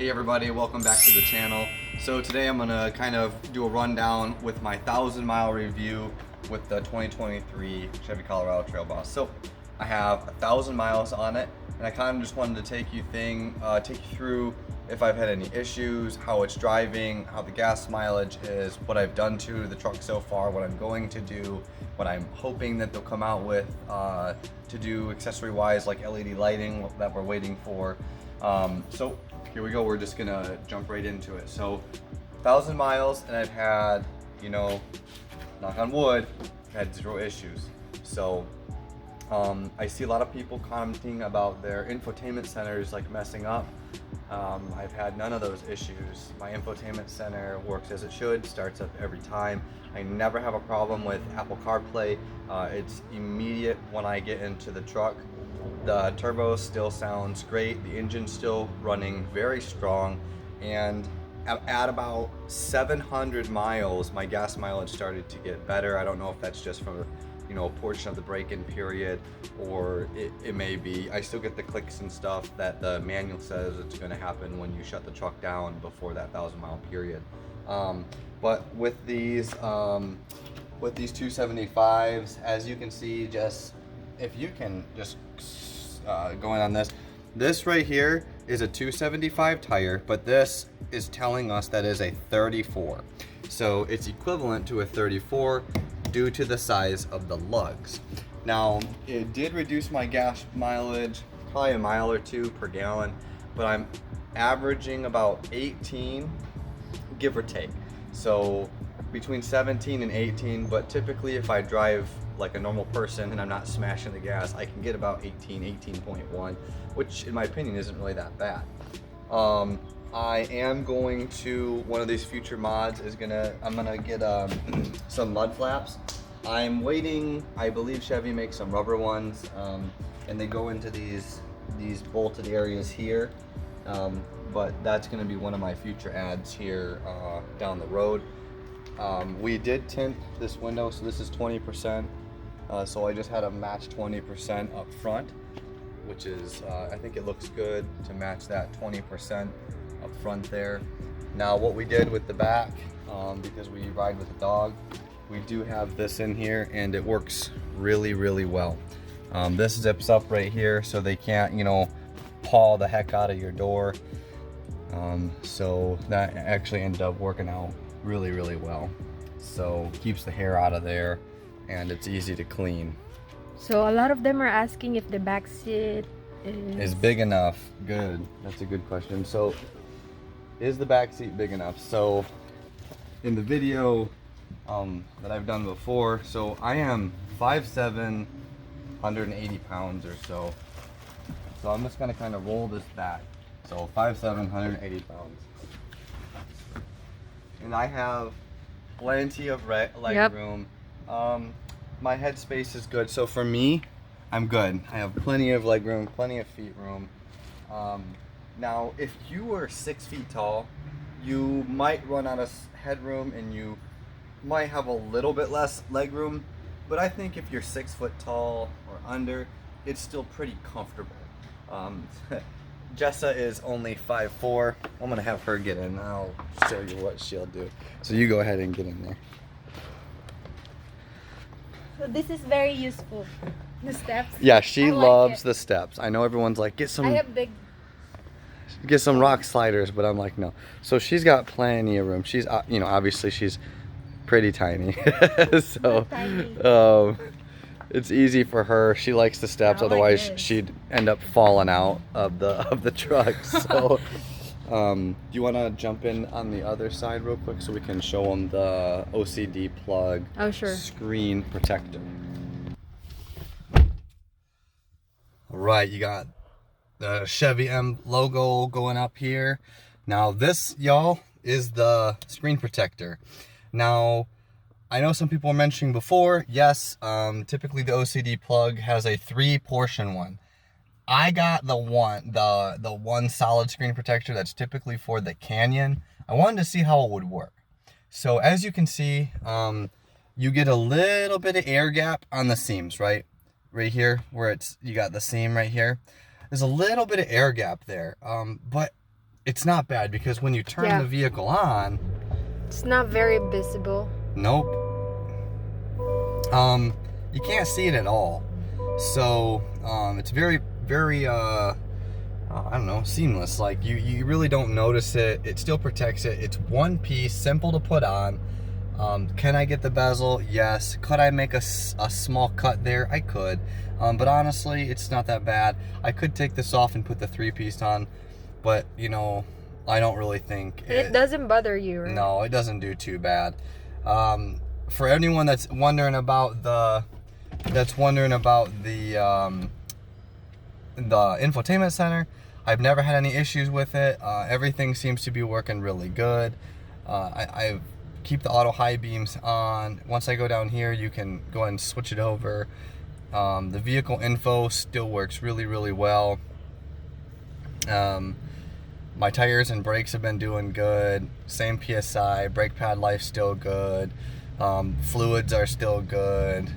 Hey everybody, welcome back to the channel. So today I'm gonna kind of do a rundown with my 1,000-mile review with the 2023 Chevy Colorado Trail Boss. So I have 1,000 miles on it, and I kind of just wanted to take you through if I've had any issues, how it's driving, how the gas mileage is, what I've done to the truck so far, what I'm going to do, what I'm hoping that they'll come out with to do accessory-wise, like LED lighting that we're waiting for. So here we go, we're just gonna jump right into it. So 1,000 miles, and I've had, knock on wood, had 0 issues. So I see a lot of people commenting about their infotainment centers like messing up. I've had none of those issues. My infotainment center works as it should, starts up every time. I never have a problem with Apple CarPlay. It's immediate when I get into the truck. The turbo still sounds great. The engine's still running very strong. And at about 700 miles, my gas mileage started to get better. I don't know if that's just from a portion of the break-in period, or it may be, I still get the clicks and stuff that the manual says it's going to happen when you shut the truck down before that 1,000-mile period. But with these 275s, as you can see, just if you can just going on this right here is a 275 tire, but this is telling us that is a 34. So it's equivalent to a 34 due to the size of the lugs. Now, it did reduce my gas mileage, probably a mile or 2 per gallon, but I'm averaging about 18, give or take. So between 17 and 18, but typically if I drive like a normal person and I'm not smashing the gas, I can get about 18.1, which in my opinion isn't really that bad. I am going to, one of these future mods is I'm gonna get some mud flaps. I'm waiting, I believe Chevy makes some rubber ones, and they go into these bolted areas here. But that's gonna be one of my future ads here down the road. We did tint this window, so this is 20%. So I just had a match 20% up front, which is, I think it looks good to match that 20% up front there. Now what we did with the back, because we ride with the dog, we do have this in here, and it works really, really well. This zips up right here so they can't, paw the heck out of your door. So that actually ended up working out really, really well. So keeps the hair out of there, and it's easy to clean. So a lot of them are asking if the back seat is big enough. Good, that's a good question. So is the back seat big enough? So in the video that I've done before, so I am 5'7", 180 pounds or so. So I'm just gonna kind of roll this back. So 5'7", 180 pounds. And I have plenty of leg room. My headspace is good. So for me, I'm good. I have plenty of leg room, plenty of feet room. Now, if you were 6 feet tall, you might run out of headroom and you might have a little bit less leg room. But I think if you're 6 foot tall or under, it's still pretty comfortable. Jessa is only 5'4". I'm gonna have her get in. I'll show you what she'll do. So you go ahead and get in there. So this is very useful. The steps. Yeah, she loves it. the steps. I know everyone's like, get some rock sliders, but I'm like, no. So she's got plenty of room. She's, obviously she's pretty tiny. So it's easy for her. She likes the steps. Otherwise, she'd end up falling out of the truck. So, do you want to jump in on the other side real quick so we can show them the OCD plug screen protector? All right, you got the Chevy M logo going up here. Now this, y'all, is the screen protector. Now, I know some people were mentioning before, yes, typically the OCD plug has a 3-portion one. I got the one solid screen protector that's typically for the Canyon. I wanted to see how it would work. So as you can see, you get a little bit of air gap on the seams, right? Right here, where you got the seam right here. There's a little bit of air gap there, but it's not bad because when you turn Yeah. the vehicle on, It's not very visible. nope. You can't see it at all. So, it's very, very, I don't know, seamless. Like, you really don't notice it. It still protects it. It's one piece, simple to put on. Can I get the bezel? Yes. Could I make a small cut there? I could. But honestly, it's not that bad. I could take this off and put the 3-piece on, but, you know, I don't really think It doesn't bother you, right? No, it doesn't do too bad. For anyone that's wondering about the infotainment center, I've never had any issues with it. Everything seems to be working really good. I keep the auto high beams on. Once I go down here, you can go ahead and switch it over. The vehicle info still works really, really well. My tires and brakes have been doing good. Same PSI. Brake pad life still good. Fluids are still good.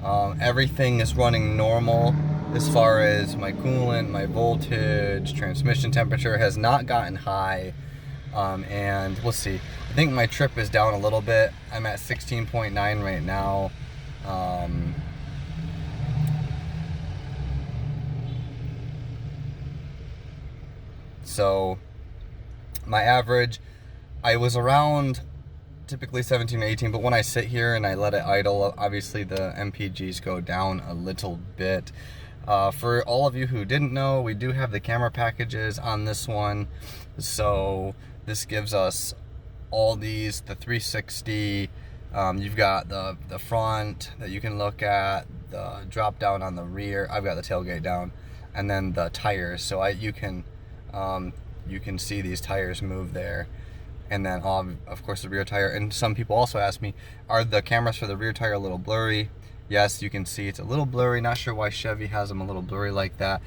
Everything is running normal as far as my coolant, my voltage, transmission temperature has not gotten high. And let's see. I think my trip is down a little bit. I'm at 16.9 right now. So my average, I was around typically 17 or 18, but when I sit here and I let it idle, obviously the MPGs go down a little bit. For all of you who didn't know, we do have the camera packages on this one. So this gives us all these, the 360, you've got the front that you can look at, the drop down on the rear, I've got the tailgate down, and then the tires. So you can see these tires move there. And then of course the rear tire. And some people also ask me, are the cameras for the rear tire a little blurry? Yes, you can see it's a little blurry. Not sure why Chevy has them a little blurry like that.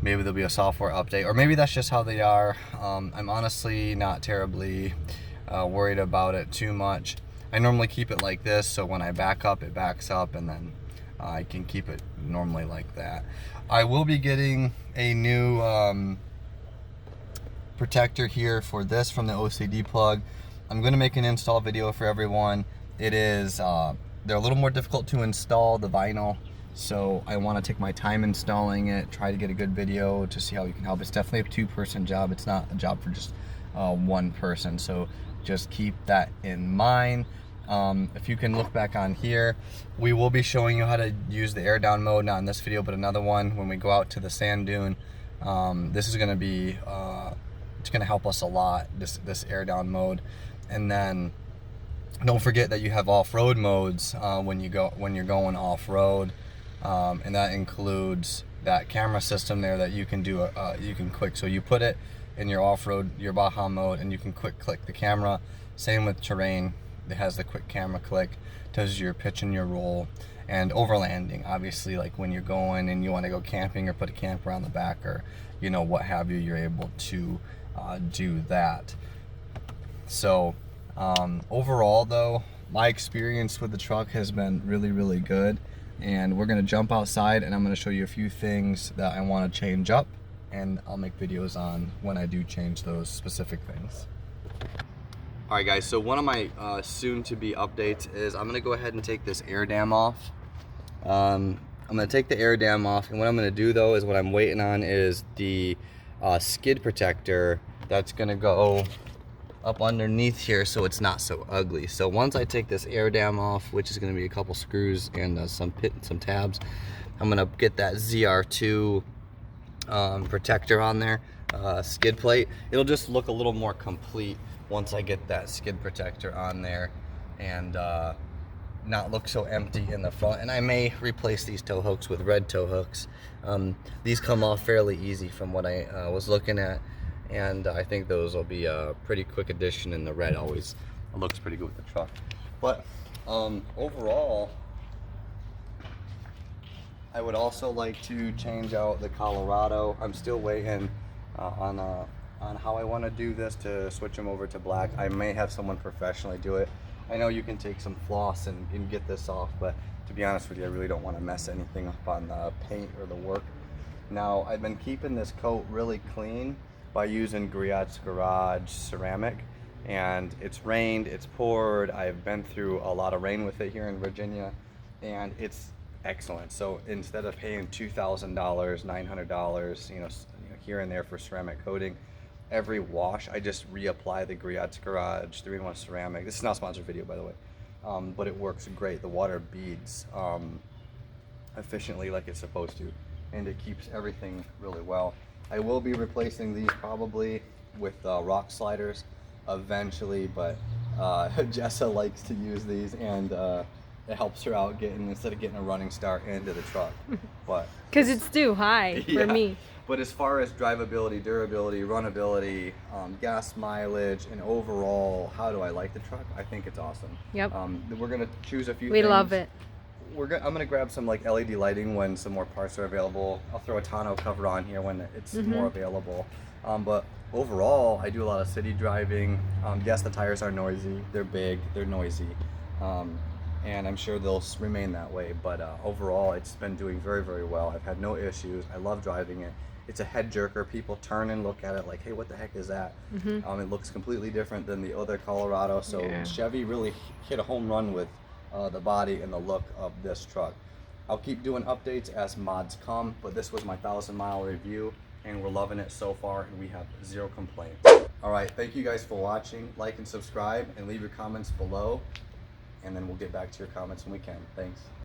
Maybe there'll be a software update, or maybe that's just how they are. I'm honestly not terribly worried about it too much. I normally keep it like this, so when I back up, it backs up, and then I can keep it normally like that. I will be getting a new protector here for this from the OCD plug. I'm going to make an install video for everyone. It is they're a little more difficult to install, the vinyl, so I want to take my time installing it, try to get a good video to see how you can help. It's definitely a two-person job. It's not a job for just one person, so just keep that in mind. If you can look back on here, we will be showing you how to use the air down mode, not in this video but another one when we go out to the sand dune. This is going to be it's going to help us a lot, this air down mode. And then don't forget that you have off-road modes when you're going off-road, and that includes that camera system there that you can do you can quick, so you put it in your off-road, your Baja mode, and you can quick click the camera. Same with terrain, it has the quick camera click, does your pitch and your roll. And overlanding, obviously, like when you're going and you want to go camping or put a camper on the back, or you know, what have you, you're able to do that. So overall though, my experience with the truck has been really, really good, and we're gonna jump outside and I'm gonna show you a few things that I want to change up, and I'll make videos on when I do change those specific things. Alright guys, so one of my soon to be updates is I'm gonna go ahead and take this air dam off. I'm gonna take the air dam off, and what I'm gonna do though is what I'm waiting on is the skid protector that's gonna go up underneath here so it's not so ugly. So once I take this air dam off, which is gonna be a couple screws and some tabs, I'm gonna get that ZR2 protector on there, skid plate. It'll just look a little more complete once I get that skid protector on there, and not look so empty in the front. And I may replace these tow hooks with red tow hooks. These come off fairly easy from what I was looking at, and I think those will be a pretty quick addition, and the red always looks pretty good with the truck. But overall, I would also like to change out the Colorado. I'm still waiting on how I want to do this, to switch them over to black. I may have someone professionally do it. I know you can take some floss and get this off, but to be honest with you, I really don't want to mess anything up on the paint or the work. Now, I've been keeping this coat really clean, by using Griot's Garage ceramic, and it's rained, it's poured. I've been through a lot of rain with it here in Virginia, and it's excellent. So instead of paying $2,000, $900, here and there for ceramic coating, every wash I just reapply the Griot's Garage 3-in-1 ceramic. This is not a sponsored video, by the way, but it works great. The water beads efficiently like it's supposed to, and it keeps everything really well. I will be replacing these probably with rock sliders eventually, but Jessa likes to use these, and it helps her out instead of getting a running start into the truck. But because it's too high for me. But as far as drivability, durability, runnability, gas mileage, and overall, how do I like the truck? I think it's awesome. Yep. We're gonna choose a few. We things. love it. I'm gonna grab some like LED lighting when some more parts are available. I'll throw a tonneau cover on here when it's more available. But overall, I do a lot of city driving. Yes, the tires are noisy. They're big. They're noisy. And I'm sure they'll remain that way. But overall, it's been doing very, very well. I've had no issues. I love driving it. It's a head jerker. People turn and look at it like, hey, what the heck is that? It looks completely different than the other Colorado. So Chevy really hit a home run with the body and the look of this truck. I'll keep doing updates as mods come, but this was my 1,000-mile review, and we're loving it so far, and we have 0 complaints. All right, thank you guys for watching. Like and subscribe, and leave your comments below, and then we'll get back to your comments when we can. Thanks.